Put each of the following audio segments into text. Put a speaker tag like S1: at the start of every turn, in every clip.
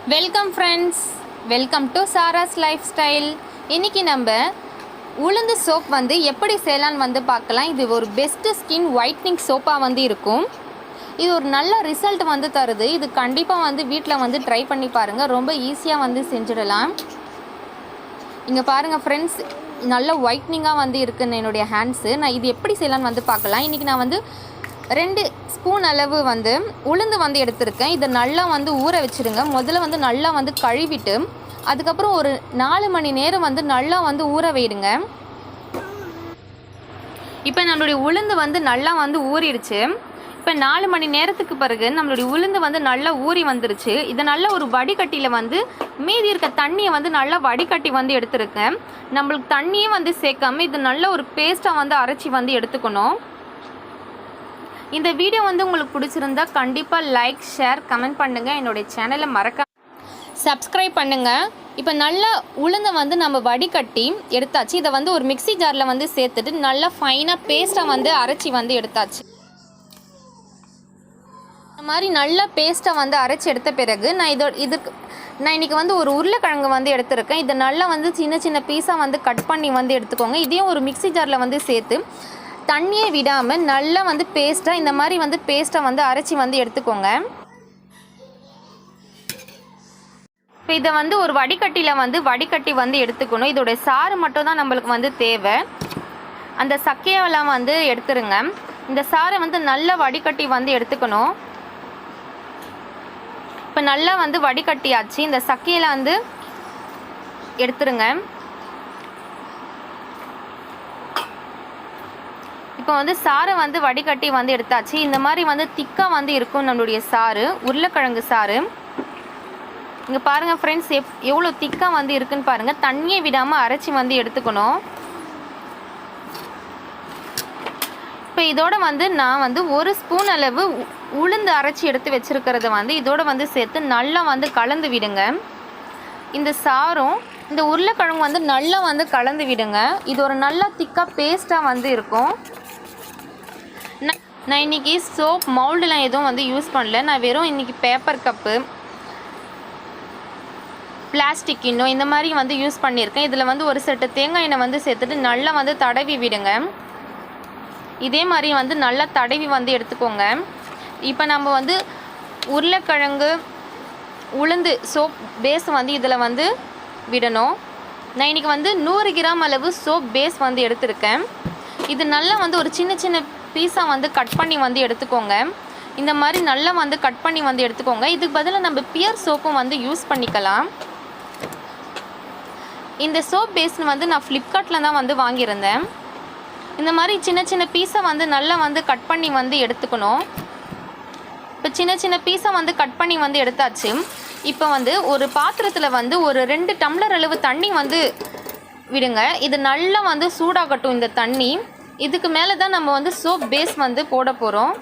S1: Welcome friends, welcome to Sara's lifestyle. இன்றைக்கி நம்ம உளுந்து சோப் வந்து எப்படி செய்யலான்னு வந்து பார்க்கலாம். இது ஒரு பெஸ்ட்டு ஸ்கின் ஒயிட்னிங் சோப்பாக வந்து இருக்கும். இது ஒரு நல்ல ரிசல்ட் வந்து தருது. இது கண்டிப்பாக வந்து வீட்டில் வந்து ட்ரை பண்ணி பாருங்கள். ரொம்ப ஈஸியாக வந்து செஞ்சிடலாம். இங்கே பாருங்கள் ஃப்ரெண்ட்ஸ், நல்ல ஒயிட்னிங்காக வந்து இருக்குன்னு என்னுடைய ஹேண்ட்ஸு. நான் இது எப்படி செய்யலான்னு வந்து பார்க்கலாம். இன்றைக்கி நான் வந்து 2 ஸ்பூன் அளவு வந்து உளுந்து வந்து எடுத்திருக்கேன். இதை நல்லா வந்து ஊற வச்சுடுங்க. முதல்ல வந்து நல்லா வந்து கழுவிட்டு அதுக்கப்புறம் ஒரு 4 மணி நேரம் வந்து நல்லா வந்து ஊற வைடுங்க. இப்போ நம்மளுடைய உளுந்து வந்து நல்லா வந்து ஊறிடுச்சு. இப்போ 4 மணி நேரத்துக்கு பிறகு நம்மளுடைய உளுந்து வந்து நல்லா ஊறி வந்துருச்சு. இதை நல்லா ஒரு வடிகட்டியில் வந்து மீதி இருக்க தண்ணியை வந்து நல்லா வடிகட்டி வந்து எடுத்துருக்கேன். நம்மளுக்கு தண்ணியே வந்து சேர்க்காம இது நல்ல ஒரு பேஸ்ட்டாக வந்து அரைச்சி வந்து எடுத்துக்கணும். இந்த வீடியோ வந்து உங்களுக்கு பிடிச்சிருந்தா கண்டிப்பாக லைக், ஷேர், கமெண்ட் பண்ணுங்கள். என்னுடைய சேனலை மறக்காம சப்ஸ்கிரைப் பண்ணுங்கள். இப்போ நல்லா உளுந்தை வந்து நம்ம வடிகட்டி எடுத்தாச்சு. இதை வந்து ஒரு மிக்ஸி ஜாரில் வந்து சேர்த்துட்டு நல்லா ஃபைனாக பேஸ்ட்டாக வந்து அரைச்சி வந்து எடுத்தாச்சு. இந்த மாதிரி நல்லா பேஸ்ட்டாக வந்து அரைச்சி எடுத்த பிறகு நான் இன்றைக்கி வந்து ஒரு உருளைக்கிழங்கு வந்து எடுத்திருக்கேன். இதை நல்லா வந்து சின்ன சின்ன பீஸாக வந்து கட் பண்ணி வந்து எடுத்துக்கோங்க. இதையும் ஒரு மிக்ஸி ஜாரில் வந்து சேர்த்து தண்ணியை விடாமல் நல்லா வந்து பேஸ்ட்டாக இந்த மாதிரி வந்து பேஸ்ட்டாக வந்து அரைச்சி வந்து எடுத்துக்கோங்க. இப்போ இதை வந்து ஒரு வடிகட்டியில் வந்து வடிகட்டி வந்து எடுத்துக்கணும். இதோடைய சாறு மட்டும் தான் நம்மளுக்கு வந்து தேவை. அந்த சக்கையெல்லாம் வந்து எடுத்துருங்க. இந்த சாறை வந்து நல்லா வடிகட்டி வந்து எடுத்துக்கணும். இப்போ நல்லா வந்து வடிகட்டியாச்சு. இந்த சக்கையில் வந்து எடுத்துருங்க. இப்போ வந்து சாறை வந்து வடிகட்டி வந்து எடுத்தாச்சு. இந்த மாதிரி வந்து திக்காக வந்து இருக்கும் நம்மளுடைய சாறு, உருளைக்கிழங்கு சாறு. இங்கே பாருங்கள் ஃப்ரெண்ட்ஸ், எவ்வளோ திக்காக வந்து இருக்குன்னு பாருங்கள். தண்ணியை விடாமல் அரைச்சி வந்து எடுத்துக்கணும். இப்போ இதோட வந்து நான் வந்து 1 ஸ்பூன் அளவு உளுந்து அரைச்சி எடுத்து வச்சுருக்கிறத வந்து இதோட வந்து சேர்த்து நல்லா வந்து கலந்து விடுங்க. இந்த சாரும் இந்த உருளைக்கிழங்கு வந்து நல்லா வந்து கலந்து விடுங்க. இது ஒரு நல்லா திக்காக பேஸ்ட்டாக வந்து இருக்கும். நான் இன்றைக்கி சோப் மவுல்டெலாம் எதுவும் வந்து யூஸ் பண்ணல. நான் வெறும் இன்றைக்கி பேப்பர் கப்பு, பிளாஸ்டிக் கிண்ணம் இந்த மாதிரி வந்து யூஸ் பண்ணியிருக்கேன். இதில் வந்து ஒரு செட்டு தேங்காய் எண்ணெய் வந்து சேர்த்துட்டு நல்லா வந்து தடவி விடுங்க. இதே மாதிரி வந்து நல்லா தடவி வந்து எடுத்துக்கோங்க. இப்போ நம்ம வந்து உருளைக்கிழங்கு உளுந்து சோப் பேஸ் வந்து இதில் வந்து விடணும். நான் இன்றைக்கி வந்து 100 கிராம் அளவு சோப் பேஸ் வந்து எடுத்திருக்கேன். இது நல்லா வந்து ஒரு சின்ன சின்ன பீஸாக வந்து கட் பண்ணி வந்து எடுத்துக்கோங்க. இந்த மாதிரி நல்லா வந்து கட் பண்ணி வந்து எடுத்துக்கோங்க. இதுக்கு பதிலாக நம்ம பியர் சோப்பும் வந்து யூஸ் பண்ணிக்கலாம். இந்த சோப் பேஸ் வந்து நான் ஃப்ளிப்கார்ட்டில் தான் வந்து வாங்கியிருந்தேன். இந்த மாதிரி சின்ன சின்ன பீஸை வந்து நல்லா வந்து கட் பண்ணி வந்து எடுத்துக்கணும். இப்போ சின்ன சின்ன பீஸை வந்து கட் பண்ணி வந்து எடுத்தாச்சு. இப்போ வந்து ஒரு பாத்திரத்தில் வந்து ஒரு 2 டம்ளர் அளவு தண்ணி வந்து விடுங்க. இது நல்லா வந்து சூடாகட்டும் இந்த தண்ணி. இதுக்கு மேலே தான் நம்ம வந்து சோப் பேஸ் வந்து போட போகிறோம்.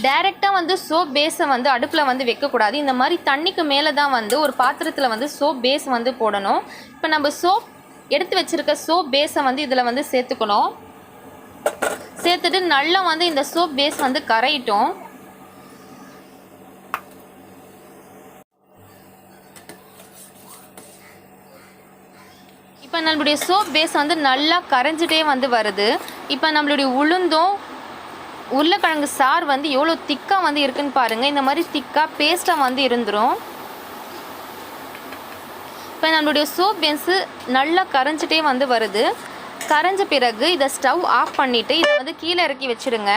S1: டைரெக்டாக வந்து சோப் பேஸை வந்து அடுப்பில் வந்து வைக்கக்கூடாது. இந்த மாதிரி தண்ணிக்கு மேலே தான் வந்து ஒரு பாத்திரத்தில் வந்து சோப் பேஸ் வந்து போடணும். இப்போ நம்ம சோப் எடுத்து வச்சுருக்க சோப் பேஸை வந்து இதில் வந்து சேர்த்துக்கணும். சேர்த்துட்டு நல்லா வந்து இந்த சோப் பேஸ் வந்து கரையிட்டோம். இப்போ நம்மளுடைய சோப் பேஸ் வந்து நல்லா கரைஞ்சிட்டே வந்து வருது. இப்போ நம்மளுடைய உளுந்தும் உருளைக்கிழங்கு சாறு வந்து எவ்வளோ திக்காக வந்து இருக்குன்னு பாருங்கள். இந்த மாதிரி திக்காக பேஸ்ட்டாக வந்து இருந்துடும். இப்போ நம்மளுடைய சோப் பேஸு நல்லா கரைஞ்சிட்டே வந்து வருது. கரைஞ்ச பிறகு இதை ஸ்டவ் ஆஃப் பண்ணிவிட்டு இதை வந்து கீழே இறக்கி வச்சுடுங்க.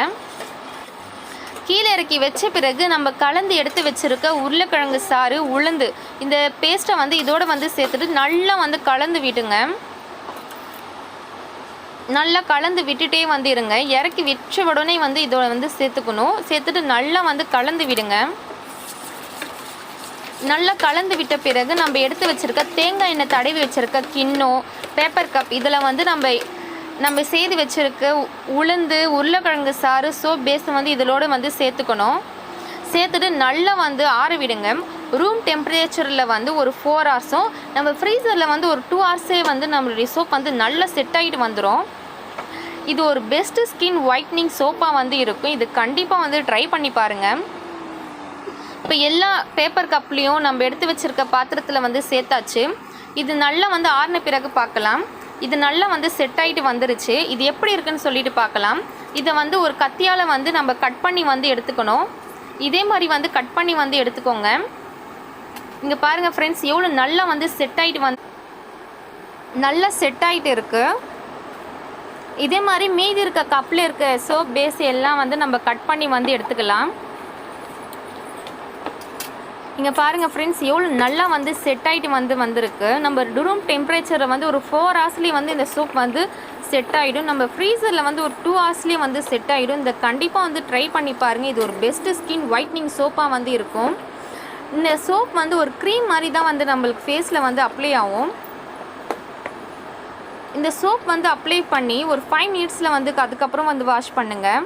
S1: கீழே இறக்கி வச்ச பிறகு நம்ம கலந்து எடுத்து வச்சுருக்க உருளைக்கிழங்கு சாறு, உளுந்து இந்த பேஸ்ட்டை வந்து இதோடு வந்து சேர்த்துட்டு நல்லா வந்து கலந்து விடுங்க. நல்லா கலந்து விட்டுட்டே வந்து இருங்க. இறக்கி வச்ச உடனே வந்து இதோட வந்து சேர்த்துக்கணும். சேர்த்துட்டு நல்லா வந்து கலந்து விடுங்க. நல்லா கலந்து விட்ட பிறகு நம்ம எடுத்து வச்சுருக்க தேங்காய் எண்ணெய் தடவி வச்சுருக்க கிண்ணம், பேப்பர் கப் இதில் வந்து நம்ம செய்து வச்சுருக்க உளுந்து, உருளைக்கிழங்கு சாறு, சோப் பேஸ் வந்து இதோடு வந்து சேர்த்துக்கணும். சேர்த்துட்டு நல்லா வந்து ஆற விடுங்க. ரூம் டெம்பரேச்சரில் வந்து ஒரு 4 ஹவர்ஸும், நம்ம ஃப்ரீசரில் வந்து ஒரு 2 ஹவர்ஸே வந்து நம்மளுடைய சோப் வந்து நல்லா செட் ஆகிட்டு வந்துடும். இது ஒரு பெஸ்ட்டு ஸ்கின் ஒயிட்னிங் சோப்பாக வந்து இருக்கும். இது கண்டிப்பாக வந்து ட்ரை பண்ணி பாருங்கள். இப்போ எல்லா பேப்பர் கப்லேயும் நம்ம எடுத்து வச்சுருக்க பாத்திரத்தில் வந்து சேர்த்தாச்சு. இது நல்லா வந்து ஆறின பிறகு பார்க்கலாம். இது நல்லா வந்து செட் ஆகிட்டு வந்துருச்சு. இது எப்படி இருக்குன்னு சொல்லிட்டு பார்க்கலாம். இதை வந்து ஒரு கத்தியால் வந்து நம்ம கட் பண்ணி வந்து எடுத்துக்கணும். இதே மாதிரி வந்து கட் பண்ணி வந்து எடுத்துக்கோங்க. இங்கே பாருங்கள் ஃப்ரெண்ட்ஸ், எவ்வளோ நல்லா வந்து செட் ஆகிட்டு நல்லா செட் ஆகிட்டு இருக்குது. இதே மாதிரி மீதி இருக்க கப்பில் இருக்க சோப் பேஸ் எல்லாம் வந்து நம்ம கட் பண்ணி வந்து எடுத்துக்கலாம். இங்கே பாருங்கள் ஃப்ரெண்ட்ஸ், எவ்வளோ நல்லா வந்து செட் ஆகிட்டு வந்திருக்கு. நம்ம ரூம் டெம்பரேச்சரை வந்து ஒரு 4 ஹவர்ஸ்லேயே வந்து இந்த சோப் வந்து செட் ஆகிடும். நம்ம ஃப்ரீசரில் வந்து ஒரு 2 ஹவர்ஸ்லேயே வந்து செட் ஆகிடும். இந்த கண்டிப்பாக வந்து ட்ரை பண்ணி பாருங்கள். இது ஒரு பெஸ்ட்டு ஸ்கின் ஒயிட்னிங் சோப்பாக வந்து இருக்கும். இந்த சோப் வந்து ஒரு க்ரீம் மாதிரி தான் வந்து நம்மளுக்கு ஃபேஸில் வந்து அப்ளை ஆகும். இந்த சோப் வந்து அப்ளை பண்ணி ஒரு 5 மினிட்ஸில் வந்து அதுக்கப்புறம் வந்து வாஷ் பண்ணுங்கள்.